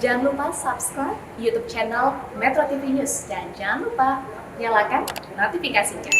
Jangan lupa subscribe YouTube channel Metro TV News dan jangan lupa nyalakan notifikasinya.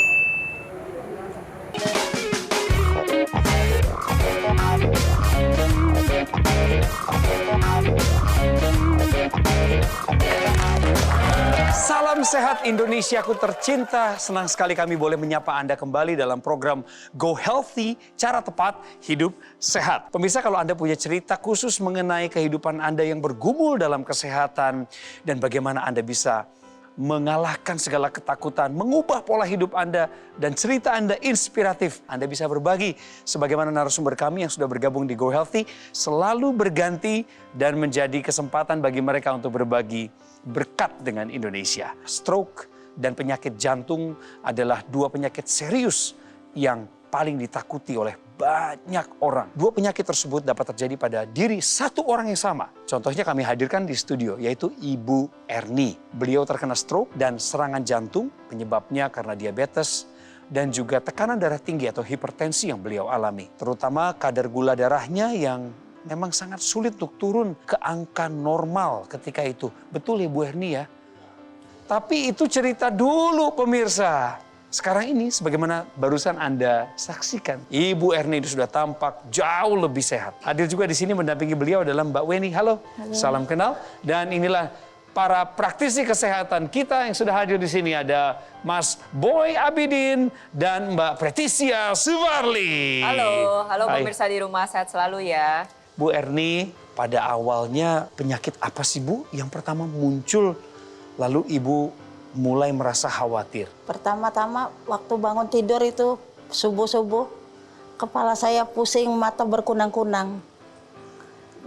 Salam sehat Indonesiaku tercinta. Senang sekali kami boleh menyapa Anda kembali dalam program Go Healthy, cara tepat hidup sehat. Pemirsa, kalau Anda punya cerita khusus mengenai kehidupan Anda yang bergumul dalam kesehatan dan bagaimana Anda bisa mengalahkan segala ketakutan, mengubah pola hidup Anda, dan cerita Anda inspiratif, Anda bisa berbagi. Sebagaimana narasumber kami yang sudah bergabung di Go Healthy, selalu berganti dan menjadi kesempatan bagi mereka untuk berbagi berkat dengan Indonesia. Stroke dan penyakit jantung adalah dua penyakit serius yang paling ditakuti oleh banyak orang. Dua penyakit tersebut dapat terjadi pada diri satu orang yang sama. Contohnya kami hadirkan di studio, yaitu Ibu Erni. Beliau terkena stroke dan serangan jantung, penyebabnya karena diabetes dan juga tekanan darah tinggi atau hipertensi yang beliau alami. Terutama kadar gula darahnya yang memang sangat sulit untuk turun ke angka normal ketika itu. Betul Ibu Erni ya? Tapi itu cerita dulu pemirsa. Sekarang ini sebagaimana barusan Anda saksikan, Ibu Erni sudah tampak jauh lebih sehat. Hadir juga di sini mendampingi beliau adalah Mbak Weni. Halo. Salam kenal. Dan inilah para praktisi kesehatan kita yang sudah hadir di sini. Ada Mas Boy Abidin dan Mbak Pretisia Suwarli. Halo pemirsa di rumah, sehat selalu ya. Bu Erni, pada awalnya penyakit apa sih Bu yang pertama muncul lalu Ibu mulai merasa khawatir? Pertama-tama waktu bangun tidur itu subuh-subuh, kepala saya pusing, mata berkunang-kunang.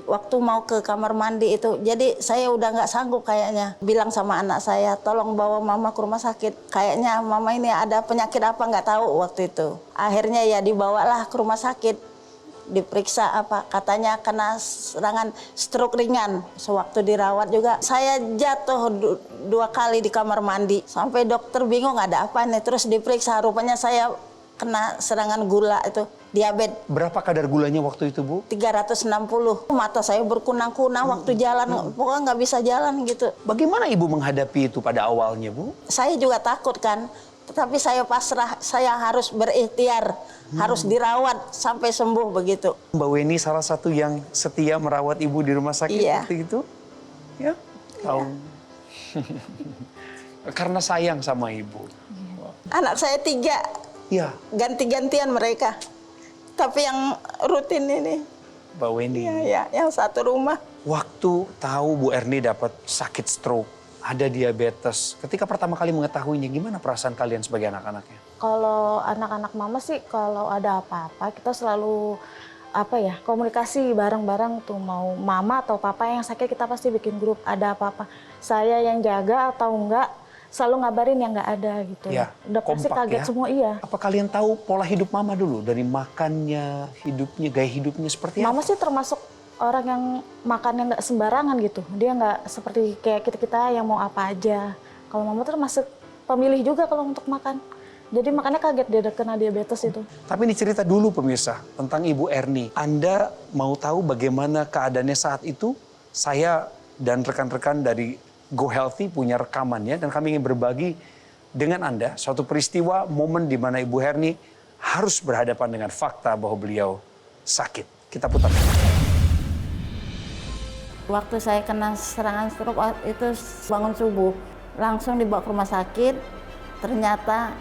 Waktu mau ke kamar mandi itu, jadi saya udah nggak sanggup kayaknya. Bilang sama anak saya, tolong bawa mama ke rumah sakit. Kayaknya mama ini ada penyakit apa nggak tahu waktu itu. Akhirnya ya dibawalah ke rumah sakit. Diperiksa katanya kena serangan stroke ringan. Sewaktu dirawat juga saya jatuh dua kali di kamar mandi sampai dokter bingung ada apa nih, terus diperiksa rupanya saya kena serangan gula itu, diabetes. Berapa kadar gulanya waktu itu Bu? 360. Mata saya berkunang-kunang waktu jalan, pokoknya nggak bisa jalan gitu. Bagaimana Ibu menghadapi itu pada awalnya Bu? Saya juga takut kan, tetapi saya pasrah, saya harus berikhtiar, harus dirawat sampai sembuh begitu. Mbak Weni salah satu yang setia merawat Ibu di rumah sakit waktu itu? Ya, tahu. Karena sayang sama Ibu. Anak saya 3, ganti-gantian mereka. Tapi yang rutin ini, Mbak Weni. ya, yang satu rumah. Waktu tahu Bu Erni dapat sakit stroke, ada diabetes. Ketika pertama kali mengetahuinya, gimana perasaan kalian sebagai anak-anaknya? Kalau anak-anak mama sih, kalau ada apa-apa kita selalu komunikasi bareng-bareng tuh, mau mama atau papa yang sakit kita pasti bikin grup. Ada apa-apa, saya yang jaga atau enggak selalu ngabarin yang nggak ada gitu. Ya, udah pasti kaget semua. Iya. Apa kalian tahu pola hidup mama dulu, dari makannya, hidupnya, gaya hidupnya seperti apa? Mama sih termasuk orang yang makannya nggak sembarangan gitu. Dia nggak seperti kayak kita yang mau apa aja. Kalau mama termasuk pemilih juga kalau untuk makan. Jadi makanya kaget dia kena diabetes itu. Tapi ini cerita dulu pemirsa tentang Ibu Erni. Anda mau tahu bagaimana keadaannya saat itu? Saya dan rekan-rekan dari Go Healthy punya rekamannya dan kami ingin berbagi dengan Anda suatu peristiwa momen di mana Ibu Erni harus berhadapan dengan fakta bahwa beliau sakit. Kita putar. Waktu saya kena serangan stroke itu bangun subuh, langsung dibawa ke rumah sakit, ternyata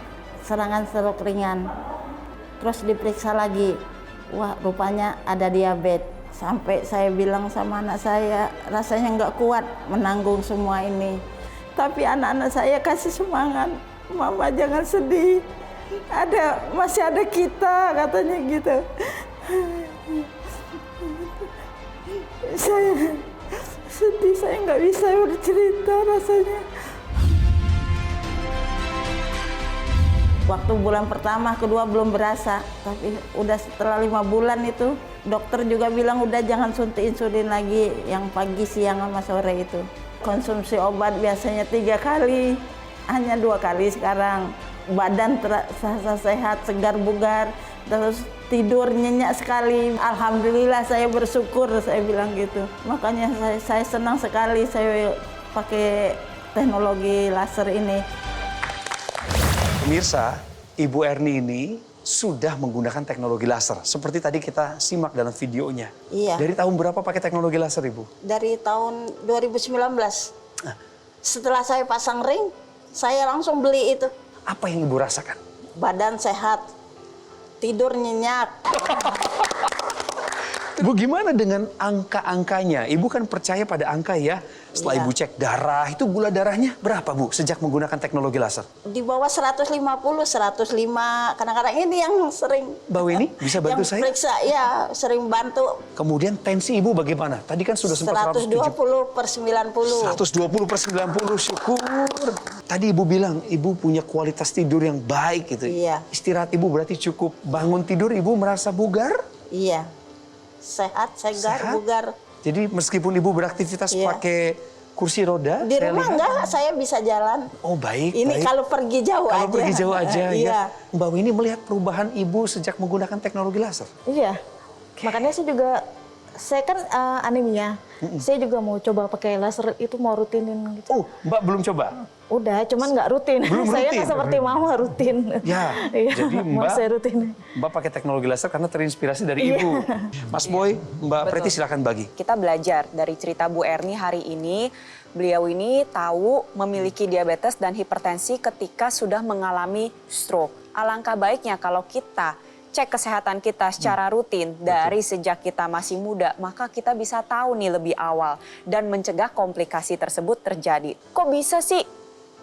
serangan stroke ringan. Terus diperiksa lagi, wah rupanya ada diabetes. Sampai saya bilang sama anak saya, rasanya nggak kuat menanggung semua ini. Tapi anak-anak saya kasih semangat, mama jangan sedih, masih ada kita, katanya gitu. Saya sedih, saya nggak bisa bercerita rasanya. Waktu bulan pertama, kedua belum berasa, tapi udah setelah 5 bulan itu, dokter juga bilang udah jangan suntik insulin lagi, yang pagi, siang, sama sore itu. Konsumsi obat biasanya 3 kali, hanya 2 kali sekarang. Badan terasa sehat, segar bugar, Terus tidur nyenyak sekali. Alhamdulillah saya bersyukur, saya bilang gitu. Makanya saya senang sekali saya pakai teknologi laser ini. Pemirsa, Ibu Erni ini sudah menggunakan teknologi laser. Seperti tadi kita simak dalam videonya. Iya. Dari tahun berapa pakai teknologi laser, Ibu? Dari tahun 2019. Setelah saya pasang ring, saya langsung beli itu. Apa yang Ibu rasakan? Badan sehat, tidur nyenyak. Bu, gimana dengan angka-angkanya? Ibu kan percaya pada angka ya. Setelah Iya. Ibu cek darah, itu gula darahnya berapa, Bu, sejak menggunakan teknologi laser? Di bawah 150, 105. Kadang-kadang ini yang sering. Mbak Weni, bisa bantu yang saya? periksa, ya sering bantu. Kemudian tensi Ibu bagaimana? Tadi kan sudah sempat 120/90. 120/90, syukur. Tadi Ibu bilang Ibu punya kualitas tidur yang baik gitu. Iya. Istirahat Ibu berarti cukup. Bangun tidur Ibu merasa bugar? Iya. Sehat, segar, Sehat? bugar. Jadi meskipun Ibu beraktivitas Iya. pakai kursi roda? Di saya rumah lihat. enggak, saya bisa jalan. Oh baik, Ini baik. kalau pergi jauh aja. Kalau pergi jauh aja Iya. ya. Mbak Winnie melihat perubahan Ibu sejak menggunakan teknologi laser? Iya, makanya saya kan anemia. Saya juga mau coba pakai laser itu, mau rutinin gitu. Oh, Mbak belum coba? Udah, cuman nggak rutin. Belum Saya rutin? kan seperti mama rutin. Ya, Iya, jadi mau Mbak, saya rutin. Mbak pakai teknologi laser karena terinspirasi dari Ibu. Mas Boy, Mbak Preti silakan bagi. Kita belajar dari cerita Bu Erni hari ini. Beliau ini tahu memiliki diabetes dan hipertensi ketika sudah mengalami stroke. Alangkah baiknya kalau kita cek kesehatan kita secara rutin dari sejak kita masih muda, maka kita bisa tahu nih lebih awal dan mencegah komplikasi tersebut terjadi. Kok bisa sih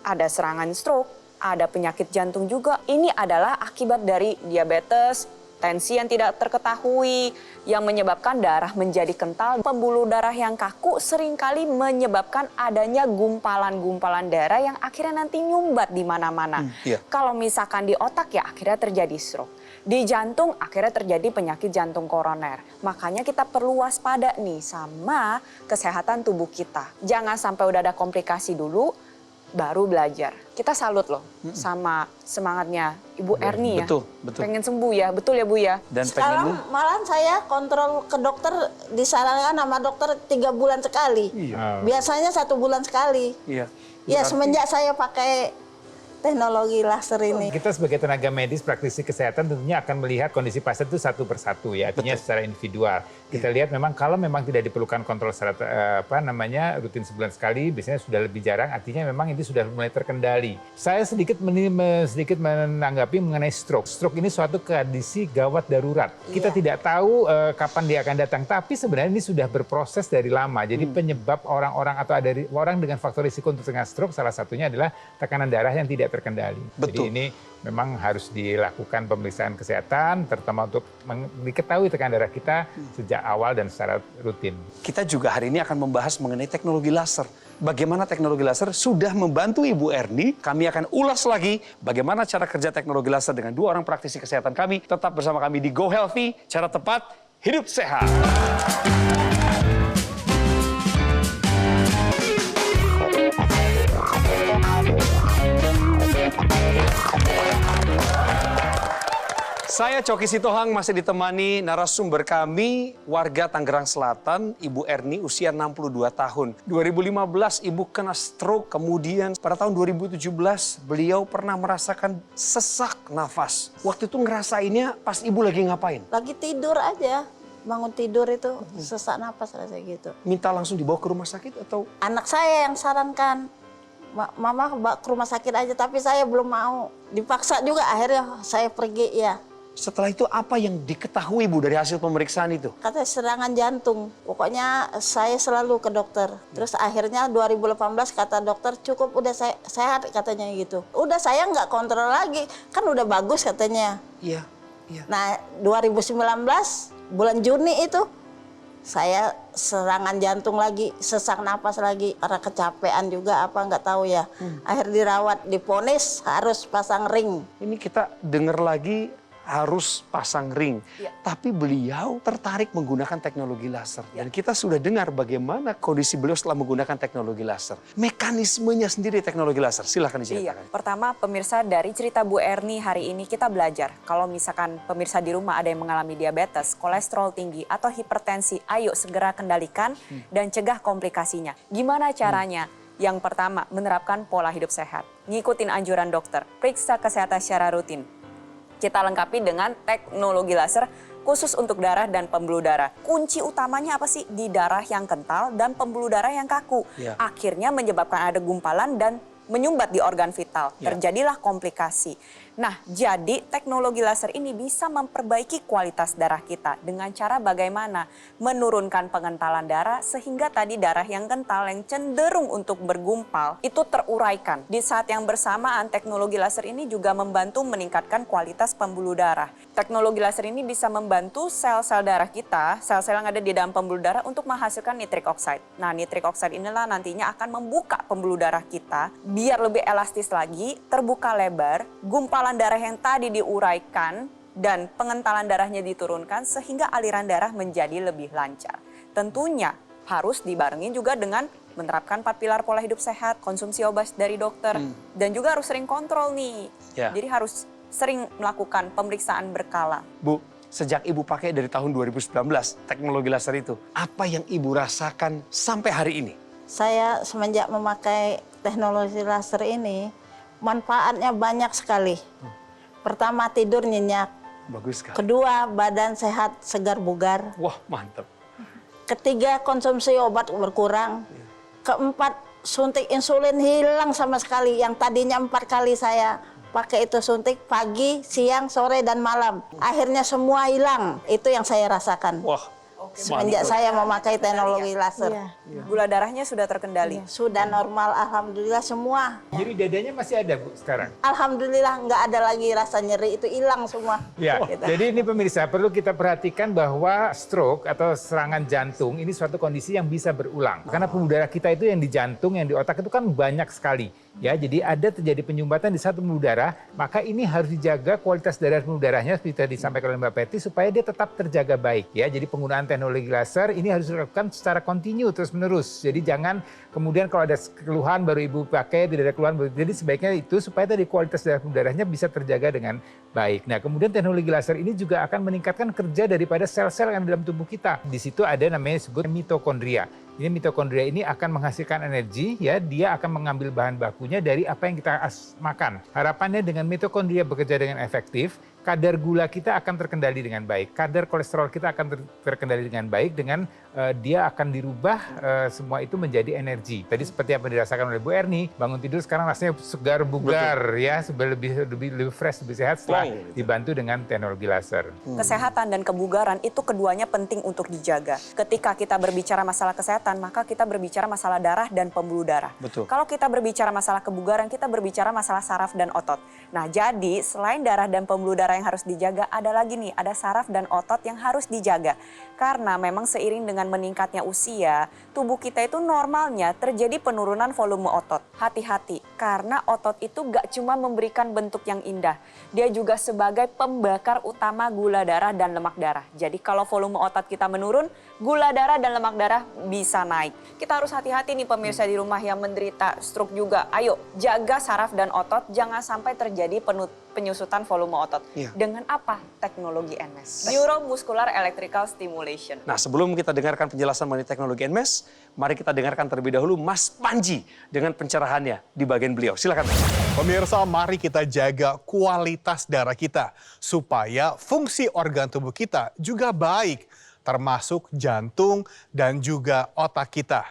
ada serangan stroke, ada penyakit jantung juga? Ini adalah akibat dari diabetes, tensi yang tidak terketahui, yang menyebabkan darah menjadi kental. Pembuluh darah yang kaku seringkali menyebabkan adanya gumpalan-gumpalan darah yang akhirnya nanti nyumbat di mana-mana. Iya. Kalau misalkan di otak ya akhirnya terjadi stroke. Di jantung akhirnya terjadi penyakit jantung koroner. Makanya kita perlu waspada nih sama kesehatan tubuh kita. Jangan sampai udah ada komplikasi dulu, baru belajar. Kita salut loh sama semangatnya Ibu Erni ya. Betul, betul. Pengen sembuh ya, betul ya Bu ya? Dan Sekarang pengen malahan saya kontrol ke dokter, disarankan sama dokter 3 bulan sekali. Iya. Biasanya 1 bulan sekali. Iya. Ya Berarti- semenjak saya pakai teknologi laser ini. Kita sebagai tenaga medis, praktisi kesehatan tentunya akan melihat kondisi pasien itu satu persatu ya, artinya secara individual. Kita lihat memang kalau memang tidak diperlukan kontrol secara rutin sebulan sekali, biasanya sudah lebih jarang, artinya memang ini sudah mulai terkendali. Saya sedikit menanggapi mengenai stroke. Stroke ini suatu kondisi gawat darurat. Kita tidak tahu kapan dia akan datang, tapi sebenarnya ini sudah berproses dari lama. Jadi penyebab orang-orang atau ada orang dengan faktor risiko untuk terkena stroke salah satunya adalah tekanan darah yang tidak terkendali. Betul. Jadi ini memang harus dilakukan pemeriksaan kesehatan, terutama untuk diketahui tekanan darah kita sejak awal dan secara rutin. Kita juga hari ini akan membahas mengenai teknologi laser. Bagaimana teknologi laser sudah membantu Ibu Erni. Kami akan ulas lagi bagaimana cara kerja teknologi laser dengan 2 orang praktisi kesehatan kami. Tetap bersama kami di Go Healthy, cara tepat, hidup sehat. Saya Coki Sitohang masih ditemani narasumber kami, warga Tangerang Selatan, Ibu Erni, usia 62 tahun. 2015 Ibu kena stroke, kemudian pada tahun 2017 beliau pernah merasakan sesak nafas. Waktu itu ngerasainnya pas Ibu lagi ngapain? Lagi tidur aja, bangun tidur itu sesak napas rasanya gitu. Minta langsung dibawa ke rumah sakit atau? Anak saya yang sarankan, Mama bawa ke rumah sakit aja, tapi saya belum mau. Dipaksa juga, akhirnya saya pergi ya. Setelah itu apa yang diketahui Bu dari hasil pemeriksaan itu? Katanya serangan jantung. Pokoknya saya selalu ke dokter. Terus akhirnya 2018 kata dokter cukup udah sehat katanya gitu. Udah saya nggak kontrol lagi. Kan udah bagus katanya. Iya, iya. Nah 2019 bulan Juni itu saya serangan jantung lagi, sesak napas lagi. Karena kecapean juga apa nggak tahu ya. Akhir dirawat, diponis harus pasang ring. Ini kita dengar lagi harus pasang ring. Tapi beliau tertarik menggunakan teknologi laser. Dan kita sudah dengar bagaimana kondisi beliau setelah menggunakan teknologi laser. Mekanismenya sendiri teknologi laser, silahkan diceritakan. Pertama pemirsa, dari cerita Bu Erni hari ini kita belajar. Kalau misalkan pemirsa di rumah ada yang mengalami diabetes, kolesterol tinggi, atau hipertensi, ayo segera kendalikan dan cegah komplikasinya. Gimana caranya? Yang pertama, menerapkan pola hidup sehat. Ngikutin anjuran dokter, periksa kesehatan secara rutin. Kita lengkapi dengan teknologi laser khusus untuk darah dan pembuluh darah. Kunci utamanya apa sih? Di darah yang kental dan pembuluh darah yang kaku. Akhirnya menyebabkan ada gumpalan dan menyumbat di organ vital. Terjadilah komplikasi. Nah, jadi teknologi laser ini bisa memperbaiki kualitas darah kita dengan cara bagaimana? Menurunkan pengentalan darah sehingga tadi darah yang kental, yang cenderung untuk bergumpal, itu teruraikan. Di saat yang bersamaan, teknologi laser ini juga membantu meningkatkan kualitas pembuluh darah. Teknologi laser ini bisa membantu sel-sel darah kita, sel-sel yang ada di dalam pembuluh darah untuk menghasilkan nitric oxide. Nah, nitric oxide inilah nantinya akan membuka pembuluh darah kita biar lebih elastis lagi, terbuka lebar, gumpalan darah yang tadi diuraikan dan pengentalan darahnya diturunkan sehingga aliran darah menjadi lebih lancar. Tentunya harus dibarengi juga dengan menerapkan 4 pilar pola hidup sehat, konsumsi obat dari dokter, dan juga harus sering kontrol nih. Jadi harus sering melakukan pemeriksaan berkala. Bu, sejak Ibu pakai dari tahun 2019 teknologi laser itu, apa yang Ibu rasakan sampai hari ini? Saya semenjak memakai teknologi laser ini, manfaatnya banyak sekali. Pertama, tidur nyenyak. Bagus sekali. Kedua, badan sehat, segar bugar. Wah, mantap. Ketiga, konsumsi obat berkurang. Keempat, suntik insulin hilang sama sekali. Yang tadinya 4 kali saya pakai itu suntik pagi, siang, sore, dan malam. Akhirnya semua hilang. Itu yang saya rasakan. Wah, semenjak saya memakai teknologi laser. Gula darahnya sudah terkendali. Sudah normal, alhamdulillah semua. Nyeri dadanya masih ada, Bu, sekarang? Alhamdulillah nggak ada lagi rasa nyeri, itu hilang semua. Ya, jadi ini pemirsa perlu kita perhatikan bahwa stroke atau serangan jantung ini suatu kondisi yang bisa berulang. Karena pembuluh darah kita itu yang di jantung, yang di otak itu kan banyak sekali. Ya, jadi ada terjadi penyumbatan di satu pembuluh darah, maka ini harus dijaga kualitas darah pembuluh darahnya seperti tadi disampaikan oleh Mbak Peti supaya dia tetap terjaga baik. Ya, jadi penggunaan teknologi laser ini harus dilakukan secara kontinu terus-menerus. Jadi jangan kemudian kalau ada keluhan baru Ibu pakai, tidak ada keluhan baru. Jadi sebaiknya itu supaya tadi kualitas darah pembuluh darahnya bisa terjaga dengan baik. Nah, kemudian teknologi laser ini juga akan meningkatkan kerja daripada sel-sel yang dalam tubuh kita. Di situ ada namanya disebut mitokondria. Ini mitokondria ini akan menghasilkan energi, ya, dia akan mengambil bahan bakunya dari apa yang kita makan. Harapannya dengan mitokondria bekerja dengan efektif, kadar gula kita akan terkendali dengan baik, kadar kolesterol kita akan terkendali dengan baik, dengan dia akan dirubah semua itu menjadi energi. Tadi seperti apa dirasakan oleh Bu Erni, bangun tidur sekarang rasanya segar bugar. Betul. Ya, lebih fresh, lebih sehat setelah dibantu dengan teknologi laser. Kesehatan dan kebugaran itu keduanya penting untuk dijaga. Ketika kita berbicara masalah kesehatan, maka kita berbicara masalah darah dan pembuluh darah. Betul. Kalau kita berbicara masalah kebugaran, kita berbicara masalah saraf dan otot. Nah, jadi selain darah dan pembuluh darah yang harus dijaga, ada lagi nih, ada saraf dan otot yang harus dijaga. Karena memang seiring dengan meningkatnya usia, tubuh kita itu normalnya terjadi penurunan volume otot. Hati-hati, karena otot itu gak cuma memberikan bentuk yang indah, dia juga sebagai pembakar utama gula darah dan lemak darah. Jadi kalau volume otot kita menurun, gula darah dan lemak darah bisa naik. Kita harus hati-hati nih pemirsa di rumah yang menderita stroke juga. Ayo, jaga saraf dan otot, jangan sampai terjadi penyusutan volume otot. Dengan apa? Teknologi NMES. Neuromuscular Electrical Stimulation. Nah, sebelum kita dengarkan penjelasan mengenai teknologi NMES, mari kita dengarkan terlebih dahulu Mas Panji dengan pencerahannya di bagian beliau. Silakan. Pemirsa, mari kita jaga kualitas darah kita supaya fungsi organ tubuh kita juga baik, termasuk jantung dan juga otak kita.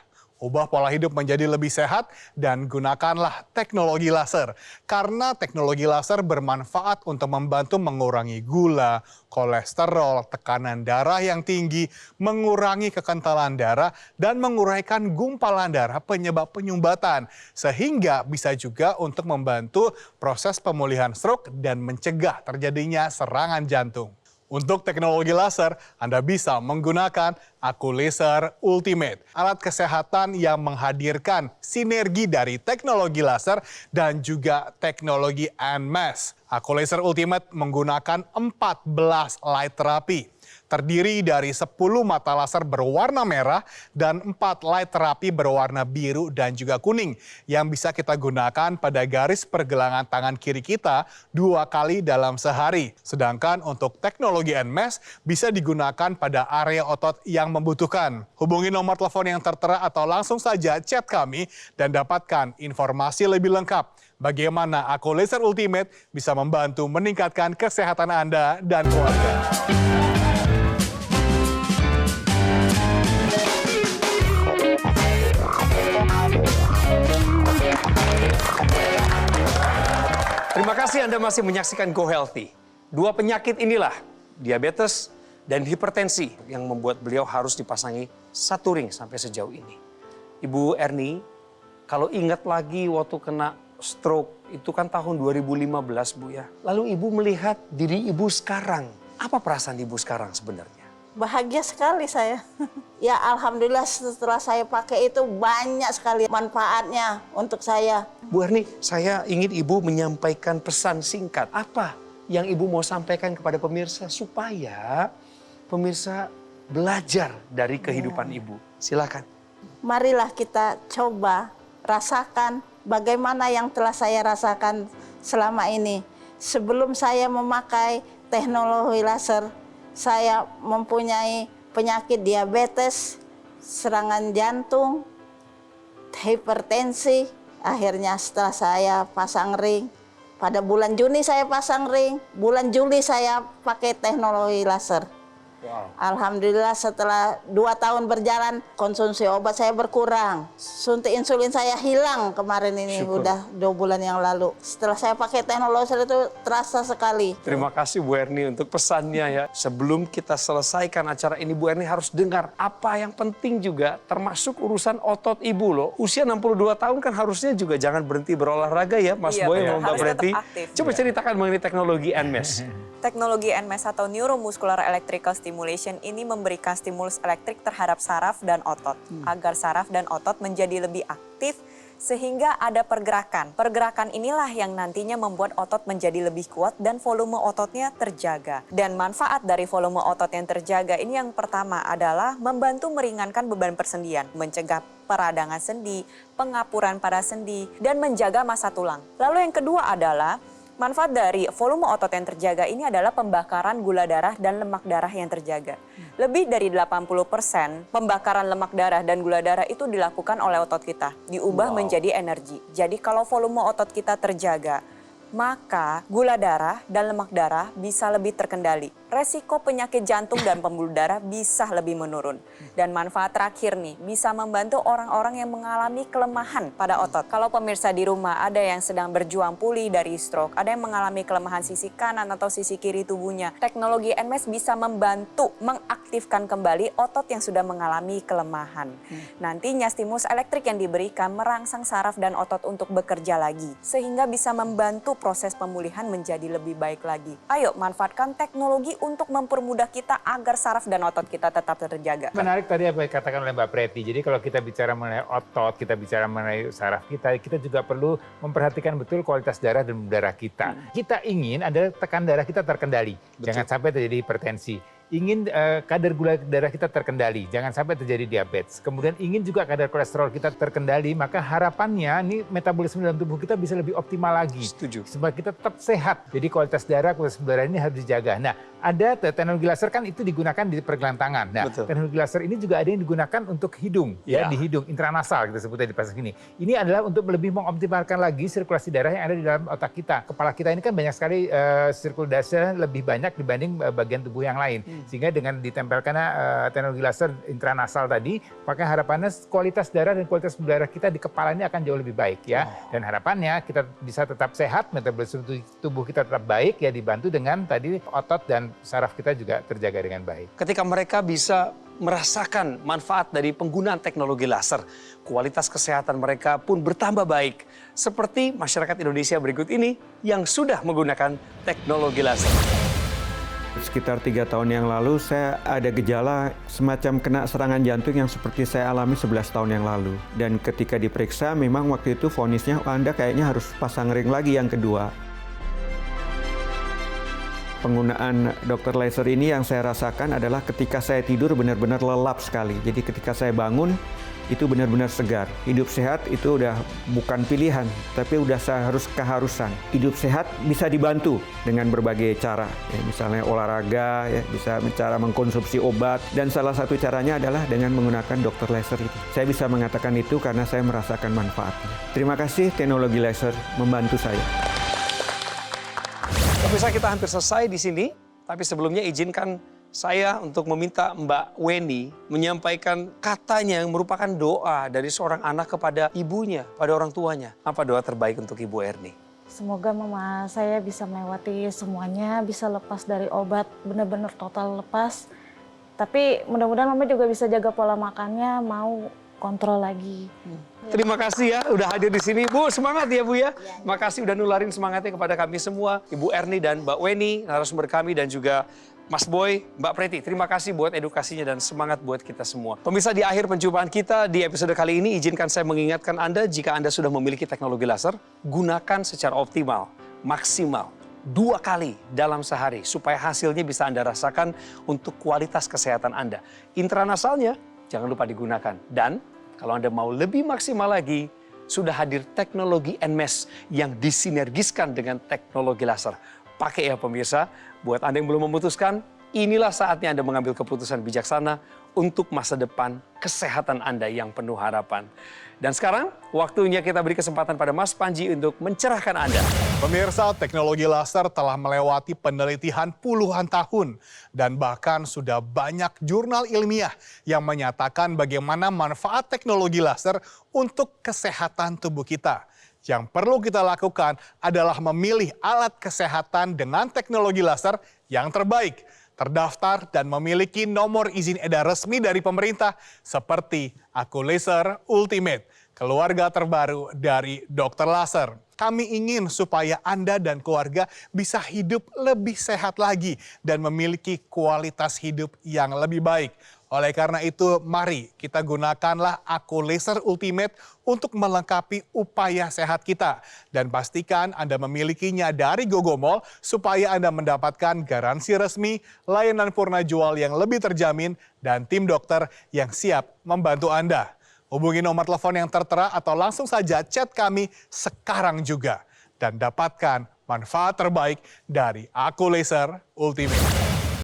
Ubah pola hidup menjadi lebih sehat dan gunakanlah teknologi laser. Karena teknologi laser bermanfaat untuk membantu mengurangi gula, kolesterol, tekanan darah yang tinggi, mengurangi kekentalan darah, dan menguraikan gumpalan darah penyebab penyumbatan. Sehingga bisa juga untuk membantu proses pemulihan stroke dan mencegah terjadinya serangan jantung. Untuk teknologi laser, Anda bisa menggunakan Aku Laser Ultimate, alat kesehatan yang menghadirkan sinergi dari teknologi laser dan juga teknologi NMAS. Aku Laser Ultimate menggunakan 14 light therapy. Terdiri dari 10 mata laser berwarna merah dan 4 light terapi berwarna biru dan juga kuning yang bisa kita gunakan pada garis pergelangan tangan kiri kita 2 kali dalam sehari. Sedangkan untuk teknologi NMAS bisa digunakan pada area otot yang membutuhkan. Hubungi nomor telepon yang tertera atau langsung saja chat kami dan dapatkan informasi lebih lengkap bagaimana Aku Laser Ultimate bisa membantu meningkatkan kesehatan Anda dan keluarga. Terima kasih Anda masih menyaksikan Go Healthy. Dua penyakit inilah, diabetes dan hipertensi, yang membuat beliau harus dipasangi satu ring sampai sejauh ini. Ibu Erni, kalau ingat lagi waktu kena stroke, itu kan tahun 2015 Bu ya. Lalu Ibu melihat diri Ibu sekarang. Apa perasaan Ibu sekarang sebenarnya? Bahagia sekali saya. Ya alhamdulillah setelah saya pakai itu banyak sekali manfaatnya untuk saya. Bu Erni, saya ingin Ibu menyampaikan pesan singkat. Apa yang Ibu mau sampaikan kepada pemirsa supaya pemirsa belajar dari kehidupan Ibu? Silakan. Marilah kita coba rasakan bagaimana yang telah saya rasakan selama ini. Sebelum saya memakai teknologi laser, saya mempunyai penyakit diabetes, serangan jantung, hipertensi. Akhirnya setelah saya pasang ring, pada bulan Juni saya pasang ring, bulan Juli saya pakai teknologi laser. Wow. Alhamdulillah setelah 2 tahun berjalan, konsumsi obat saya berkurang. Suntik insulin saya hilang kemarin ini, Syukur. udah 2 bulan yang lalu. Setelah saya pakai teknologi itu terasa sekali. Terima kasih Bu Erni untuk pesannya ya. Sebelum kita selesaikan acara ini, Bu Erni harus dengar apa yang penting juga, termasuk urusan otot Ibu loh. Usia 62 tahun kan harusnya juga jangan berhenti berolahraga ya, Mas Iya, Boy betul. sama Mbak Harus Preti. tetap aktif. Coba ceritakan mengenai teknologi NMAS. Teknologi NMAS atau Neuromuscular Electrical Stimulation ini memberikan stimulus elektrik terhadap saraf dan otot agar saraf dan otot menjadi lebih aktif sehingga ada pergerakan. Pergerakan inilah yang nantinya membuat otot menjadi lebih kuat dan volume ototnya terjaga. Dan manfaat dari volume otot yang terjaga ini yang pertama adalah membantu meringankan beban persendian, mencegah peradangan sendi, pengapuran pada sendi, dan menjaga massa tulang. Lalu yang kedua adalah manfaat dari volume otot yang terjaga ini adalah pembakaran gula darah dan lemak darah yang terjaga. Lebih dari 80% pembakaran lemak darah dan gula darah itu dilakukan oleh otot kita, diubah menjadi energi. Jadi kalau volume otot kita terjaga, maka gula darah dan lemak darah bisa lebih terkendali. Resiko penyakit jantung dan pembuluh darah bisa lebih menurun. Dan manfaat terakhir nih, bisa membantu orang-orang yang mengalami kelemahan pada otot. Kalau pemirsa di rumah ada yang sedang berjuang pulih dari stroke, ada yang mengalami kelemahan sisi kanan atau sisi kiri tubuhnya, teknologi NMAS bisa membantu mengaktifkan kembali otot yang sudah mengalami kelemahan. Nantinya stimulus elektrik yang diberikan merangsang saraf dan otot untuk bekerja lagi, sehingga bisa membantu proses pemulihan menjadi lebih baik lagi. Ayo manfaatkan teknologi untuk mempermudah kita agar saraf dan otot kita tetap terjaga. Menarik tadi apa yang dikatakan oleh Mbak Preti. Jadi kalau kita bicara mengenai otot, kita bicara mengenai saraf kita juga perlu memperhatikan betul kualitas darah dan darah kita. Kita ingin ada tekanan darah kita terkendali. Jangan sampai terjadi hipertensi. Ingin kadar gula darah kita terkendali, jangan sampai terjadi diabetes. Kemudian ingin juga kadar kolesterol kita terkendali, maka harapannya ini metabolisme dalam tubuh kita bisa lebih optimal lagi. Setuju. Supaya kita tetap sehat. Jadi kualitas darah ini harus dijaga. Nah, ada teknologi laser kan itu digunakan di pergelangan tangan. Nah, teknologi laser ini juga ada yang digunakan untuk hidung, ya di hidung, intranasal kita sebutnya di pasal ini. Ini adalah untuk lebih mengoptimalkan lagi sirkulasi darah yang ada di dalam otak kita. Kepala kita ini kan banyak sekali sirkulasi lebih banyak dibanding bagian tubuh yang lain. Sehingga dengan ditempelkannya teknologi laser intranasal tadi, maka harapannya kualitas darah dan kualitas udara kita di kepala ini akan jauh lebih baik ya. Dan harapannya kita bisa tetap sehat, metabolisme tubuh kita tetap baik ya, dibantu dengan tadi otot dan saraf kita juga terjaga dengan baik. Ketika mereka bisa merasakan manfaat dari penggunaan teknologi laser, kualitas kesehatan mereka pun bertambah baik. Seperti masyarakat Indonesia berikut ini yang sudah menggunakan teknologi laser. Sekitar 3 tahun yang lalu saya ada gejala semacam kena serangan jantung yang seperti saya alami 11 tahun yang lalu. Dan ketika diperiksa memang waktu itu vonisnya Anda kayaknya harus pasang ring lagi yang kedua. Penggunaan dokter laser ini yang saya rasakan adalah ketika saya tidur benar-benar lelap sekali. Jadi ketika saya bangun itu benar-benar segar. Hidup sehat itu udah bukan pilihan, tapi udah harus keharusan. Hidup sehat bisa dibantu dengan berbagai cara, ya, misalnya olahraga, ya, bisa cara mengkonsumsi obat, dan salah satu caranya adalah dengan menggunakan dokter laser itu. Saya bisa mengatakan itu karena saya merasakan manfaatnya. Terima kasih teknologi laser membantu saya. Pemirsa, kita hampir selesai di sini, tapi sebelumnya izinkan saya untuk meminta Mbak Weni menyampaikan katanya yang merupakan doa dari seorang anak kepada ibunya, pada orang tuanya. Apa doa terbaik untuk Ibu Erni? Semoga mama saya bisa melewati semuanya, bisa lepas dari obat, benar-benar total lepas. Tapi mudah-mudahan mama juga bisa jaga pola makannya, mau kontrol lagi. Terima kasih ya udah hadir di sini. Bu, semangat ya Bu ya. Makasih udah nularin semangatnya kepada kami semua. Ibu Erni dan Mbak Weni, narasumber kami, dan juga Mas Boy, Mbak Preti. Terima kasih buat edukasinya dan semangat buat kita semua. Pemirsa, di akhir perjumpaan kita di episode kali ini, izinkan saya mengingatkan Anda, jika Anda sudah memiliki teknologi laser, gunakan secara optimal, maksimal, 2 kali dalam sehari, supaya hasilnya bisa Anda rasakan untuk kualitas kesehatan Anda. Intranasalnya jangan lupa digunakan. Dan kalau Anda mau lebih maksimal lagi, sudah hadir teknologi NMES yang disinergiskan dengan teknologi laser. Pakai ya pemirsa, buat Anda yang belum memutuskan, inilah saatnya Anda mengambil keputusan bijaksana untuk masa depan kesehatan Anda yang penuh harapan. Dan sekarang, waktunya kita beri kesempatan pada Mas Panji untuk mencerahkan Anda. Pemirsa, teknologi laser telah melewati penelitian puluhan tahun dan bahkan sudah banyak jurnal ilmiah yang menyatakan bagaimana manfaat teknologi laser untuk kesehatan tubuh kita. Yang perlu kita lakukan adalah memilih alat kesehatan dengan teknologi laser yang terbaik, terdaftar dan memiliki nomor izin edar resmi dari pemerintah seperti Aculaser Ultimate, keluarga terbaru dari dokter laser. Kami ingin supaya Anda dan keluarga bisa hidup lebih sehat lagi dan memiliki kualitas hidup yang lebih baik. Oleh karena itu, mari kita gunakanlah Aculaser Ultimate untuk melengkapi upaya sehat kita. Dan pastikan Anda memilikinya dari Gogomall supaya Anda mendapatkan garansi resmi, layanan purna jual yang lebih terjamin, dan tim dokter yang siap membantu Anda. Hubungi nomor telepon yang tertera atau langsung saja chat kami sekarang juga. Dan dapatkan manfaat terbaik dari Aculaser Ultimate.